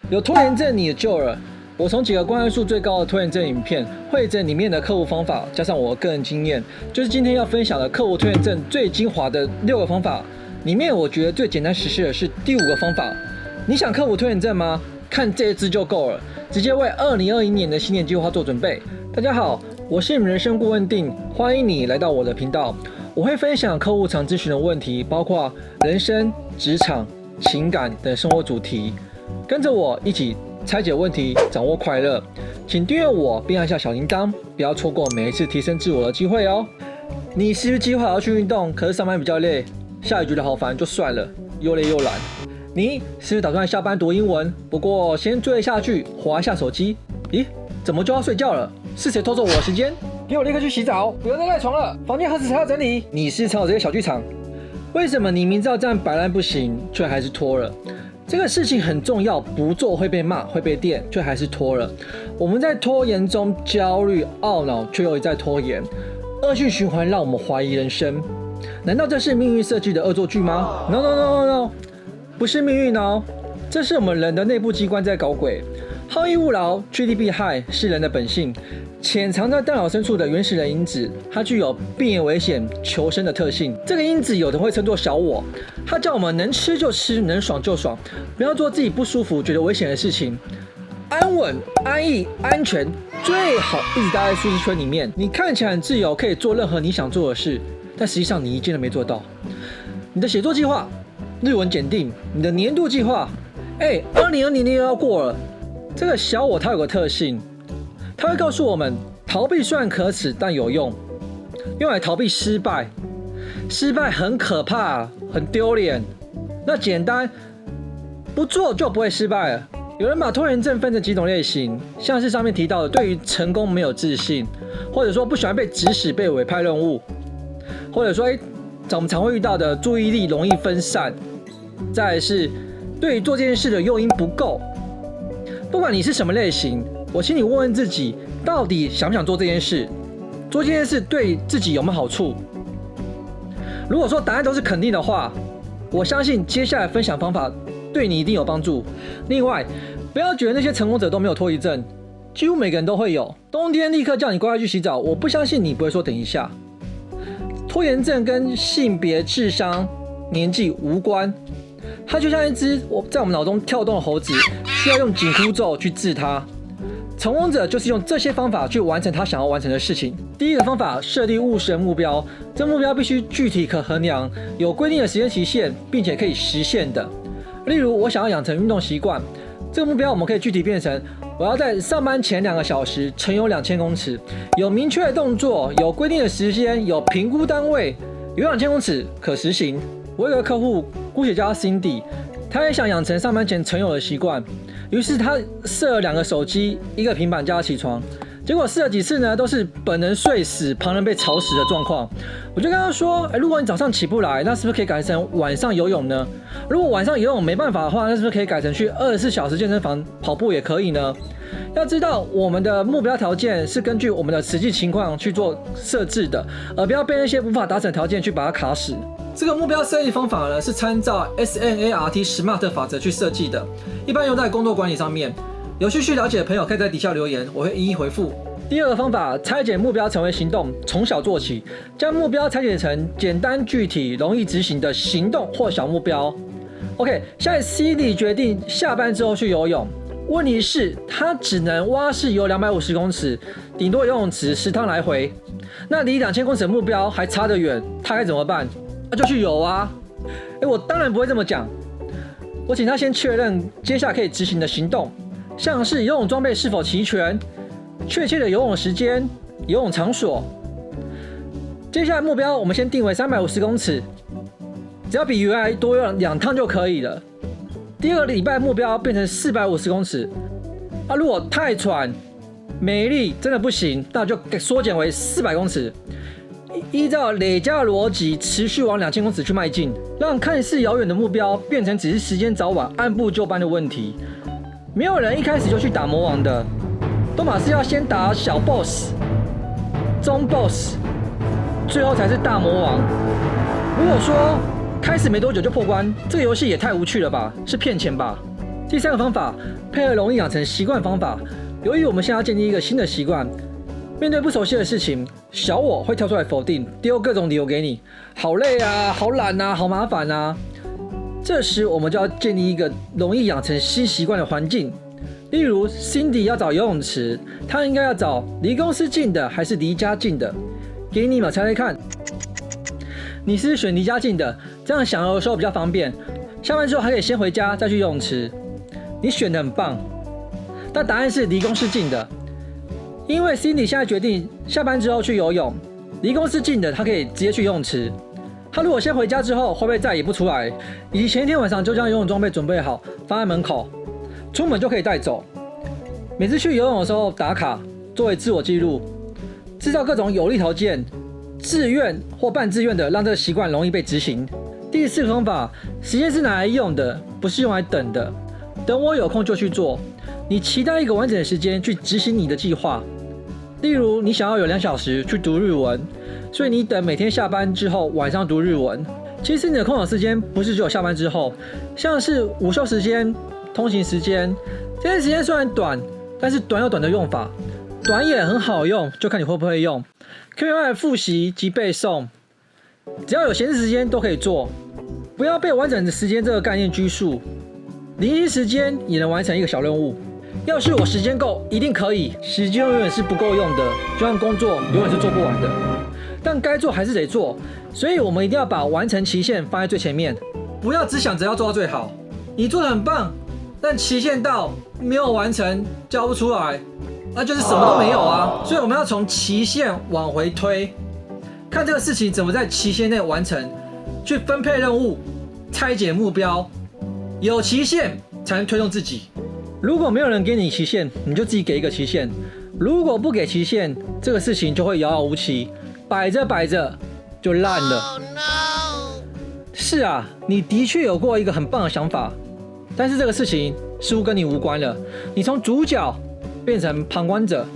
有拖延症你也救了。我从几个观看数最高的拖延症影片汇整里面的克服方法，加上我个人经验，就是今天要分享的克服拖延症最精华的6个方法。里面我觉得最简单实施的是第5个方法。你想克服拖延症吗？看这一支就够了，直接为2021年的新年计划做准备。大家好，我是你们人生顾问定，欢迎你来到我的频道。我会分享客户常咨询的问题，包括人生、职场、情感等生活主题。跟着我一起拆解问题，掌握快乐。请订阅我，并按下小铃铛，不要错过每一次提升自我的机会哦。你是不是计划要去运动，可是上班比较累，下雨觉得好烦，就算了，又累又懒？你是不是打算下班读英文，不过先追一下剧，滑一下手机？咦，怎么就要睡觉了？是谁偷走我的时间？给我立刻去洗澡，不要再赖床了，房间何时才要整理？你是常有这些小剧场？为什么你明知道这样摆烂不行，却还是拖了？这个事情很重要，不做会被骂，会被电，却还是拖了。我们在拖延中焦虑、懊恼，却又一再拖延，恶性循环让我们怀疑人生。难道这是命运设计的恶作剧吗 ？No， 不是命运哦，这是我们人的内部机关在搞鬼。好逸恶劳、趋利避害是人的本性，潜藏在大脑深处的原始人因子，它具有避免危险、求生的特性。这个因子有人会称作小我，它叫我们能吃就吃，能爽就爽，不要做自己不舒服、觉得危险的事情。安稳、安逸、安全，最好一直待在舒适圈里面。你看起来很自由，可以做任何你想做的事，但实际上你一件都没做到。你的写作计划、日文检定，你的年度计划，2020年又要过了。这个小我它有个特性，它会告诉我们，逃避虽然可耻，但有用，用来逃避失败。失败很可怕，很丢脸。那简单，不做就不会失败了。有人把拖延症分成几种类型，像是上面提到的，对于成功没有自信，或者说不喜欢被指使、被委派任务，或者说我们常会遇到的注意力容易分散，再来是对于做这件事的诱因不够。不管你是什么类型，我请你问问自己，到底想不想做这件事？做这件事对自己有没有好处？如果说答案都是肯定的话，我相信接下来分享方法对你一定有帮助。另外，不要觉得那些成功者都没有拖延症，几乎每个人都会有。冬天立刻叫你乖乖去洗澡，我不相信你不会说等一下。拖延症跟性别、智商、年纪无关，它就像一只在我们脑中跳动的猴子，需要用紧箍咒去治它。成功者就是用这些方法去完成他想要完成的事情。第一个方法，设立务实的目标，这目标必须具体可衡量，有规定的时间期限，并且可以实现的。例如，我想要养成运动习惯，这个目标我们可以具体变成，我要在上班前2个小时晨泳2000公尺，有明确的动作，有规定的时间，有评估单位，有2000公尺可实行。我有个客户，姑且叫他 Cindy， 他也想养成上班前晨泳的习惯，于是他设了2个手机、1个平板叫他起床，结果试了几次呢，都是本人睡死，旁人被吵死的状况。我就跟他说，如果你早上起不来，那是不是可以改成晚上游泳呢？如果晚上游泳没办法的话，那是不是可以改成去24小时健身房跑步也可以呢？要知道，我们的目标条件是根据我们的实际情况去做设置的，而不要被那些无法达成条件去把它卡死。这个目标设计方法呢，是参照 SMART 法则去设计的，一般用在工作管理上面。有兴趣了解的朋友可以在底下留言，我会一一回复。第2个方法，拆解目标成为行动，从小做起，将目标拆解成简单具体、容易执行的行动或小目标。OK， 现在 CD 决定下班之后去游泳，问题是他只能蛙式游250公尺，顶多游泳池10趟来回，那离2000公尺的目标还差得远，他该怎么办？那就去游啊！我当然不会这么讲，我请他先确认接下来可以执行的行动，像是游泳装备是否齐全，确切的游泳时间、游泳场所。接下来目标我们先定为350公尺，只要比原来多游2趟就可以了。第2个礼拜目标变成450公尺，如果太喘、没力真的不行，那就缩减为400公尺。依照累加的逻辑，持续往2000公尺去迈进，让看似遥远的目标变成只是时间早晚按部就班的问题。没有人一开始就去打魔王的，都马是要先打小 boss、中 boss， 最后才是大魔王。如果说开始没多久就破关，这个游戏也太无趣了吧？是骗钱吧？第3个方法，配合容易养成习惯方法。由于我们现在要建立一个新的习惯，面对不熟悉的事情，小我会跳出来否定，丢各种理由给你，好累啊，好懒啊，好麻烦啊。这时我们就要建立一个容易养成新习惯的环境。例如 Cindy 要找游泳池，她应该要找离公司近的还是离家近的？给你1秒猜猜看，你是选离家近的，这样想的时候比较方便。下班之后还可以先回家再去游泳池，你选得很棒。但答案是离公司近的，因为 Cindy 现在决定下班之后去游泳，离公司近的她可以直接去游泳池。她如果先回家之后，会不会再也不出来？以及前一天晚上就将游泳装备准备好，放在门口，出门就可以带走。每次去游泳的时候打卡，作为自我记录，制造各种有利条件，自愿或半自愿的让这个习惯容易被执行。第4个方法，时间是拿来用的，不是用来等的。等我有空就去做。你期待一个完整的时间去执行你的计划。例如，你想要有2小时去读日文，所以你等每天下班之后晚上读日文。其实你的空档时间不是只有下班之后，像是午休时间、通勤时间，这些时间虽然短，但是短有短的用法，短也很好用，就看你会不会用。可以用来复习及背诵，只要有闲置时间都可以做，不要被完整的时间这个概念拘束。零星时间也能完成一个小任务。要是我时间够，一定可以。时间永远是不够用的，就像工作永远是做不完的。但该做还是得做，所以我们一定要把完成期限放在最前面，不要只想着要做到最好。你做得很棒，但期限到没有完成，交不出来，那就是什么都没有啊。所以我们要从期限往回推，看这个事情怎么在期限内完成，去分配任务，拆解目标。有期限才能推动自己。如果没有人给你期限，你就自己给一个期限。如果不给期限，这个事情就会遥遥无期，摆着摆着就烂了。Oh, no. 是啊，你的确有过一个很棒的想法，但是这个事情似乎跟你无关了。你从主角变成旁观者，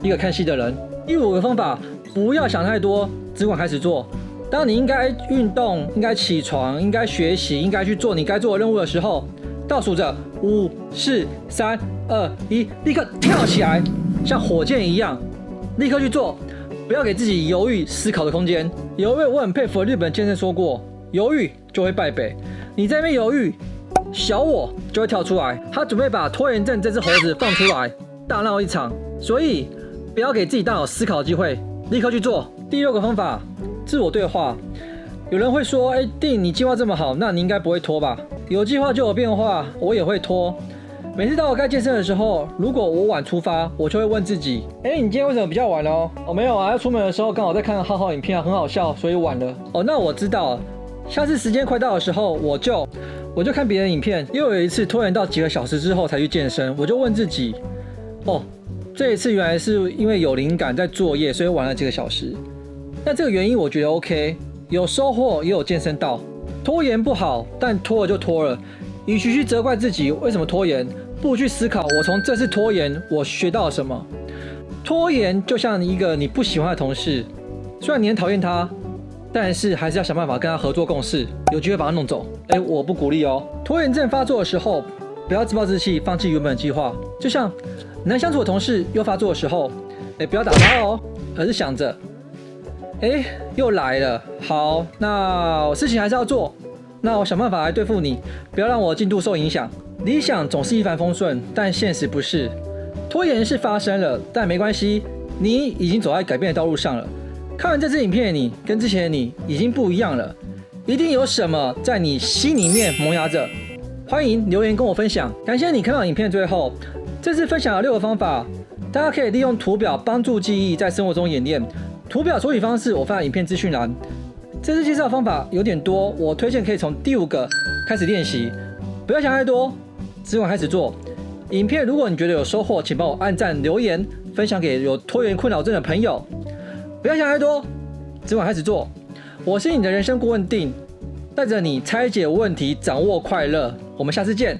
一个看戏的人。第5个方法，不要想太多，只管开始做。当你应该运动、应该起床、应该学习、应该去做你该做的任务的时候，倒数着5、4、3、2、1，立刻跳起来，像火箭一样，立刻去做，不要给自己犹豫思考的空间。有一位我很佩服的日本健身说过，犹豫就会败北。你在那边犹豫，小我就会跳出来，他准备把拖延症这只猴子放出来，大闹一场。所以不要给自己大脑思考的机会，立刻去做。第6个方法，自我对话。有人会说，定你计划这么好，那你应该不会拖吧？有计划就有变化，我也会拖。每次到我该健身的时候，如果我晚出发，我就会问自己，你今天为什么比较晚哦？没有啊，要出门的时候刚好在看浩浩影片，很好笑，所以晚了。那我知道了，下次时间快到的时候，我就看别人影片。又有一次拖延到几个小时之后才去健身，我就问自己，这一次原来是因为有灵感在作业，所以晚了几个小时。那这个原因我觉得 OK， 有收获也有健身到。拖延不好，但拖了就拖了。与其去责怪自己为什么拖延，不如去思考我从这次拖延我学到了什么。拖延就像一个你不喜欢的同事，虽然你很讨厌他，但是还是要想办法跟他合作共事，有机会把他弄走。我不鼓励哦。拖延症发作的时候，不要自暴自弃，放弃原本的计划。就像难相处的同事又发作的时候，不要打他哦，而是想着，又来了，好，那事情还是要做，那我想办法来对付你，不要让我进度受影响。理想总是一帆风顺，但现实不是。拖延是发生了，但没关系，你已经走在改变的道路上了。看完这支影片的你，跟之前的你已经不一样了，一定有什么在你心里面萌芽着。欢迎留言跟我分享。感谢你看到影片的最后，这次分享了6个方法，大家可以利用图表帮助记忆，在生活中演练。图表处理方式我放在影片资讯栏。这次介绍的方法有点多，我推荐可以从第5个开始练习，不要想太多，只管开始做。影片如果你觉得有收获，请帮我按赞、留言、分享给有拖延困扰症的朋友。不要想太多，只管开始做。我是你的人生顾问定，带着你拆解问题，掌握快乐。我们下次见。